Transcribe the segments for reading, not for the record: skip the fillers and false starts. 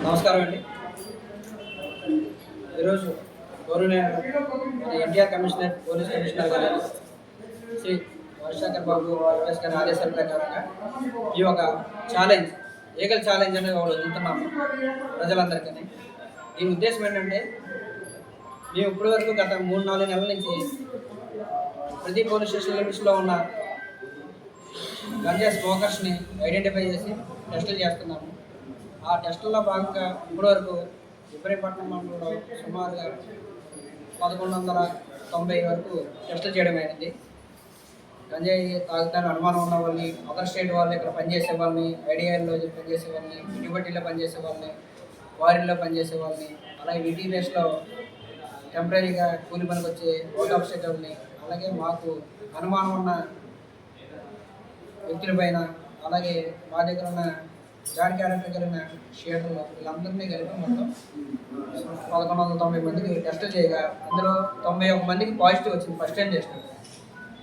నమస్కారం అండి. ఈరోజు గౌరవనీయ మన ఎన్టీఆర్ కమిషనర్ పోలీస్ కమిషనర్ గారు శ్రీ రాజశేఖర్ బాబు ఐపీఎస్ గారి ఆదేశాల ప్రకారంగా ఈ ఒక ఛాలెంజ్ ఈగల్ ఛాలెంజ్ అనేది ఒకటి వదులుతున్నాము ప్రజలందరికీ. దీని ఉద్దేశం ఏంటంటే, మేము ఇప్పటి వరకు గత 3-4 నెలల నుంచి ప్రతి పోలీస్ స్టేషన్ లిమిట్స్లో ఉన్న గంజా స్మోకర్స్ని ఐడెంటిఫై చేసి టెస్టులు చేస్తున్నాము. ఆ టెస్టుల్లో భాగంగా ఇప్పటివరకు ఇబ్రహీంపట్నం మండలంలో సుమారుగా 1190 వరకు టెస్టులు చేయడం అయింది. గంజాయి తాగుతాను అనుమానం ఉన్న వాళ్ళని, అదర్ స్టేట్ వాళ్ళు ఇక్కడ పనిచేసే వాళ్ళని, ఐడియాల్లో పనిచేసే వాళ్ళని, యూనివర్సిటీలో పనిచేసే వాళ్ళని, వారిల్లో పనిచేసే వాళ్ళని, అలాగే విటీ బేస్లో టెంపరీగా కూలి పనికి వచ్చే అవుట్ ఆఫ్ స్టేట్ వాళ్ళని, అలాగే మాకు అనుమానం ఉన్న వ్యక్తుల పైన, అలాగే మా దగ్గర ఉన్న జాడ్ క్యారెక్టర్ కలిగిన షేటర్లు, వీళ్ళందరినీ కలిపి మొత్తం 1190 మందికి టెస్టులు చేయగా అందులో 91 మందికి పాజిటివ్ వచ్చింది ఫస్ట్ టైం టెస్ట్.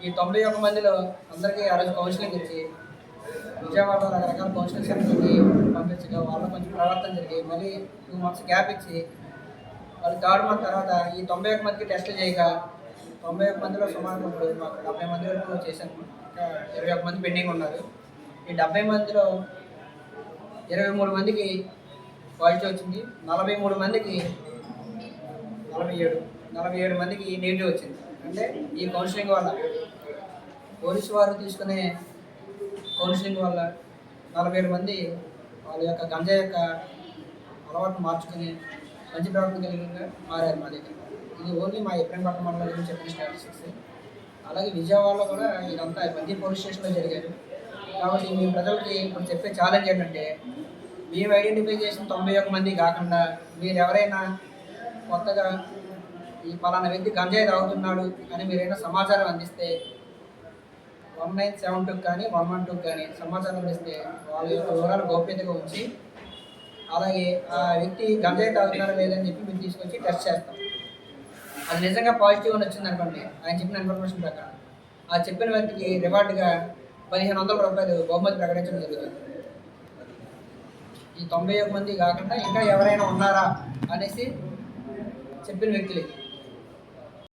ఈ 91 మందిలో అందరికీ ఆ రోజు కౌన్సిలింగ్ ఇచ్చి విజయవాడలో రకరకాల కౌన్సిలింగ్ సెంటర్కి పంపించగా వాళ్ళ కొంచెం ప్రవర్తన జరిగి మళ్ళీ 2 months గ్యాప్ ఇచ్చి వాళ్ళు 3rd month తర్వాత ఈ 91 మందికి టెస్టులు చేయగా 91 మందిలో సుమారు ఇప్పుడు మాకు 70 మంది వరకు చేశాను. ఇంకా 21 మంది పెండింగ్ ఉన్నారు. ఈ 70 మందిలో 23 మందికి పాజిటివ్ వచ్చింది. 43 మందికి 47 మందికి నెగిటివ్ వచ్చింది. అంటే ఈ కౌన్సిలింగ్ వల్ల, పోలీసు వారు తీసుకునే కౌన్సిలింగ్ వల్ల 47 మంది వాళ్ళ యొక్క గంజా యొక్క అలవాటు మార్చుకుని మంచి ప్రవర్తన కలిగినగా మారారు మా దగ్గర. ఇది ఓన్లీ మా ఇబ్రహీంపట్నం మండలం గురించి చెప్పిన స్టాటిస్టిక్స్. అలాగే విజయవాడలో కూడా ఇదంతా ప్రతి పోలీస్ స్టేషన్లో జరిగారు. కాబట్టి మీ ప్రజలకి ఇప్పుడు చెప్పే ఛాలెంజ్ ఏంటంటే, మేము ఐడెంటిఫై చేసిన 91 మంది కాకుండా మీరు ఎవరైనా కొత్తగా ఈ పలానా వ్యక్తి గంజాయి తాగుతున్నాడు అని మీరైనా సమాచారం అందిస్తే 1972 కానీ 112 కానీ సమాచారం అందిస్తే వాళ్ళ యొక్క వివరాలు గోప్యతగా ఉంచి, అలాగే ఆ వ్యక్తి గంజాయి తాగుతున్నారా లేదని చెప్పి మేము తీసుకొచ్చి టెస్ట్ చేస్తాం. అది నిజంగా పాజిటివ్ అని వచ్చింది అనుకోండి, ఆయన చెప్పిన ఇన్ఫర్మేషన్ ప్రకారం ఆ చెప్పిన వ్యక్తికి రివార్డుగా 1500 రూపాయలు బహుమతి ప్రకటించడం జరుగుతుంది. ఈ 91 మంది కాకుండా ఇంకా ఎవరైనా ఉన్నారా అనేసి చెప్పిన వ్యక్తులకి